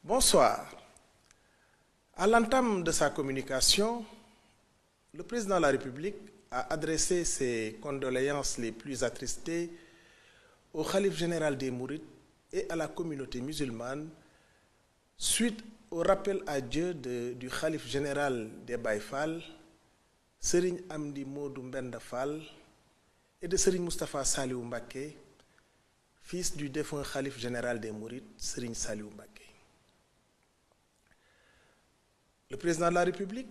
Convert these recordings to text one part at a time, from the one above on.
Bonsoir. À l'entame de sa communication, le président de la République a adressé ses condoléances les plus attristées au khalife général des Mourides et à la communauté musulmane suite au rappel à Dieu du khalife général des Baye Fall, Serigne Amdi Modou Mbenda Fall, et de Serigne Moustapha Saliou Mbacké, fils du défunt khalife général des Mourides, Serigne Saliou Mbacké. Le président de la République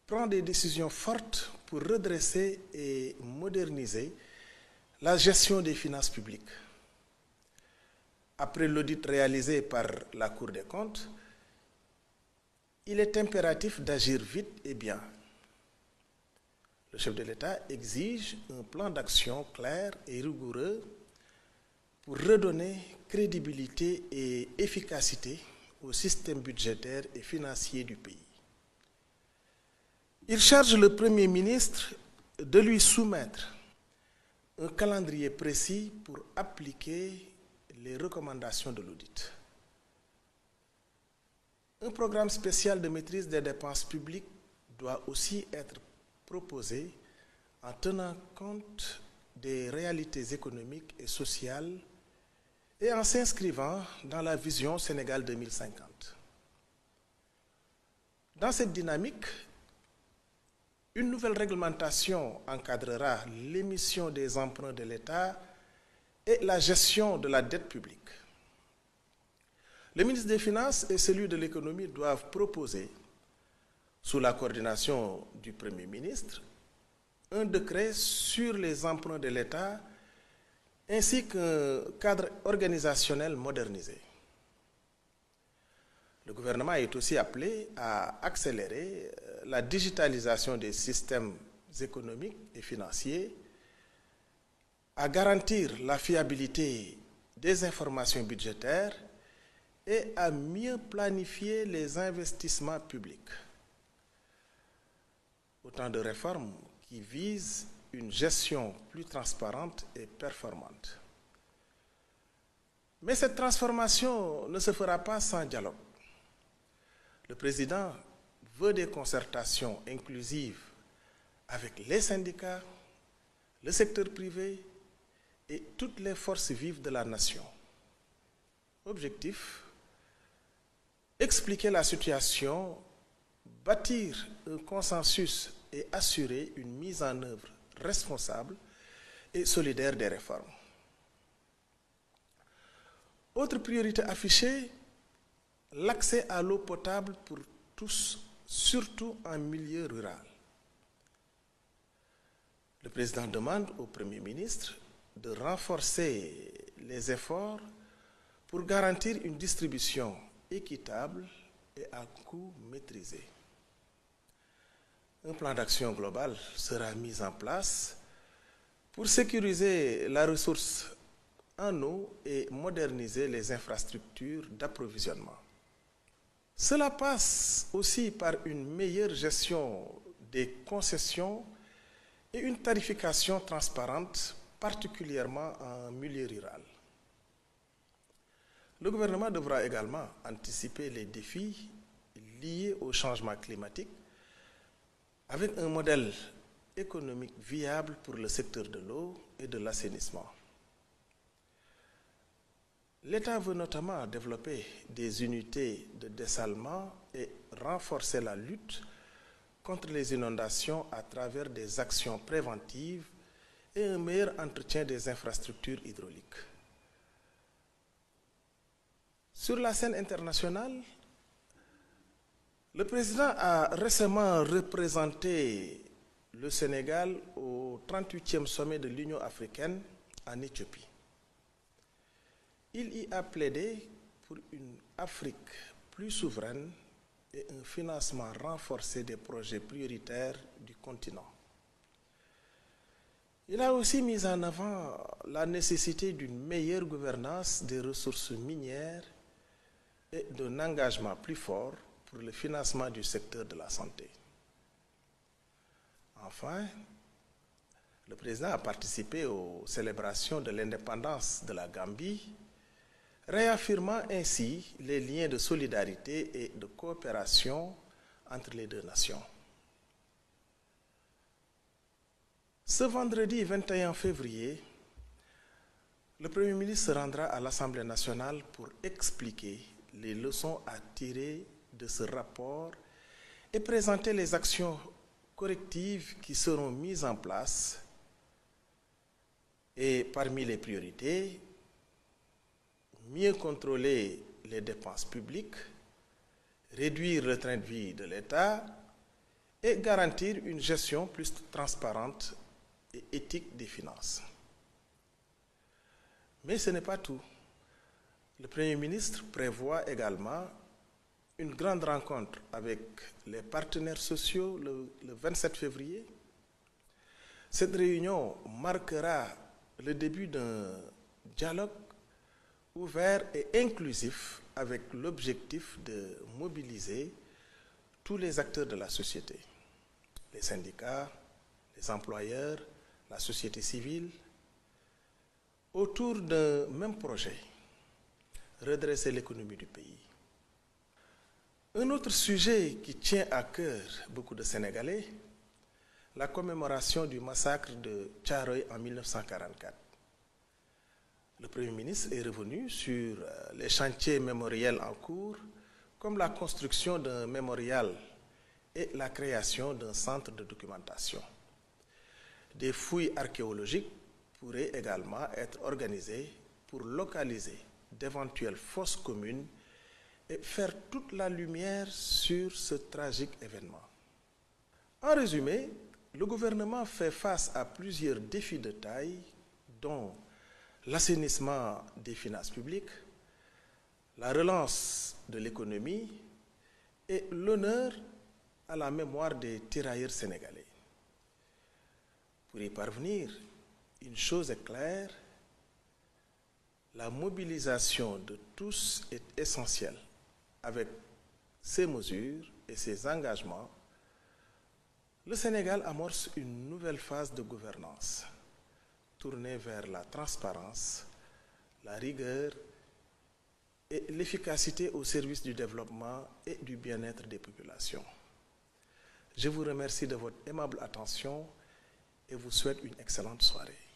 prend des décisions fortes pour redresser et moderniser la gestion des finances publiques. Après l'audit réalisé par la Cour des comptes, il est impératif d'agir vite et bien. Le chef de l'État exige un plan d'action clair et rigoureux pour redonner crédibilité et efficacité au système budgétaire et financier du pays. Il charge le Premier ministre de lui soumettre un calendrier précis pour appliquer les recommandations de l'audit. Un programme spécial de maîtrise des dépenses publiques doit aussi être proposé en tenant compte des réalités économiques et sociales et en s'inscrivant dans la vision Sénégal 2050. Dans cette dynamique, une nouvelle réglementation encadrera l'émission des emprunts de l'État et la gestion de la dette publique. Le ministre des Finances et celui de l'Économie doivent proposer, sous la coordination du Premier ministre, un décret sur les emprunts de l'État ainsi qu'un cadre organisationnel modernisé. Le gouvernement est aussi appelé à accélérer la digitalisation des systèmes économiques et financiers, à garantir la fiabilité des informations budgétaires et à mieux planifier les investissements publics. Autant de réformes qui visent une gestion plus transparente et performante. Mais cette transformation ne se fera pas sans dialogue. Le président veut des concertations inclusives avec les syndicats, le secteur privé et toutes les forces vives de la nation. Objectif: expliquer la situation, bâtir un consensus et assurer une mise en œuvre responsable et solidaire des réformes. Autre priorité affichée, l'accès à l'eau potable pour tous, surtout en milieu rural. Le président demande au Premier ministre de renforcer les efforts pour garantir une distribution équitable et à coût maîtrisé. Un plan d'action global sera mis en place pour sécuriser la ressource en eau et moderniser les infrastructures d'approvisionnement. Cela passe aussi par une meilleure gestion des concessions et une tarification transparente, particulièrement en milieu rural. Le gouvernement devra également anticiper les défis liés au changement climatique avec un modèle économique viable pour le secteur de l'eau et de l'assainissement. L'État veut notamment développer des unités de dessalement et renforcer la lutte contre les inondations à travers des actions préventives et un meilleur entretien des infrastructures hydrauliques. Sur la scène internationale, le président a récemment représenté le Sénégal au 38e sommet de l'Union africaine en Éthiopie. Il y a plaidé pour une Afrique plus souveraine et un financement renforcé des projets prioritaires du continent. Il a aussi mis en avant la nécessité d'une meilleure gouvernance des ressources minières et d'un engagement plus fort pour le financement du secteur de la santé. Enfin, le président a participé aux célébrations de l'indépendance de la Gambie réaffirmant ainsi les liens de solidarité et de coopération entre les deux nations. Ce vendredi 21 février, le Premier ministre se rendra à l'Assemblée nationale pour expliquer les leçons à tirer de ce rapport et présenter les actions correctives qui seront mises en place. Et parmi les priorités, mieux contrôler les dépenses publiques, réduire le train de vie de l'État et garantir une gestion plus transparente et éthique des finances. Mais ce n'est pas tout. Le Premier ministre prévoit également une grande rencontre avec les partenaires sociaux le 27 février. Cette réunion marquera le début d'un dialogue ouvert et inclusif avec l'objectif de mobiliser tous les acteurs de la société, les syndicats, les employeurs, la société civile, autour d'un même projet, redresser l'économie du pays. Un autre sujet qui tient à cœur beaucoup de Sénégalais, la commémoration du massacre de Thiaroye en 1944. Le Premier ministre est revenu sur les chantiers mémoriels en cours, comme la construction d'un mémorial et la création d'un centre de documentation. Des fouilles archéologiques pourraient également être organisées pour localiser d'éventuelles fosses communes et faire toute la lumière sur ce tragique événement. En résumé, le gouvernement fait face à plusieurs défis de taille, dont l'assainissement des finances publiques, la relance de l'économie et l'honneur à la mémoire des tirailleurs sénégalais. Pour y parvenir, une chose est claire, la mobilisation de tous est essentielle. Avec ces mesures et ces engagements, le Sénégal amorce une nouvelle phase de gouvernance, tournée vers la transparence, la rigueur et l'efficacité au service du développement et du bien-être des populations. Je vous remercie de votre aimable attention et vous souhaite une excellente soirée.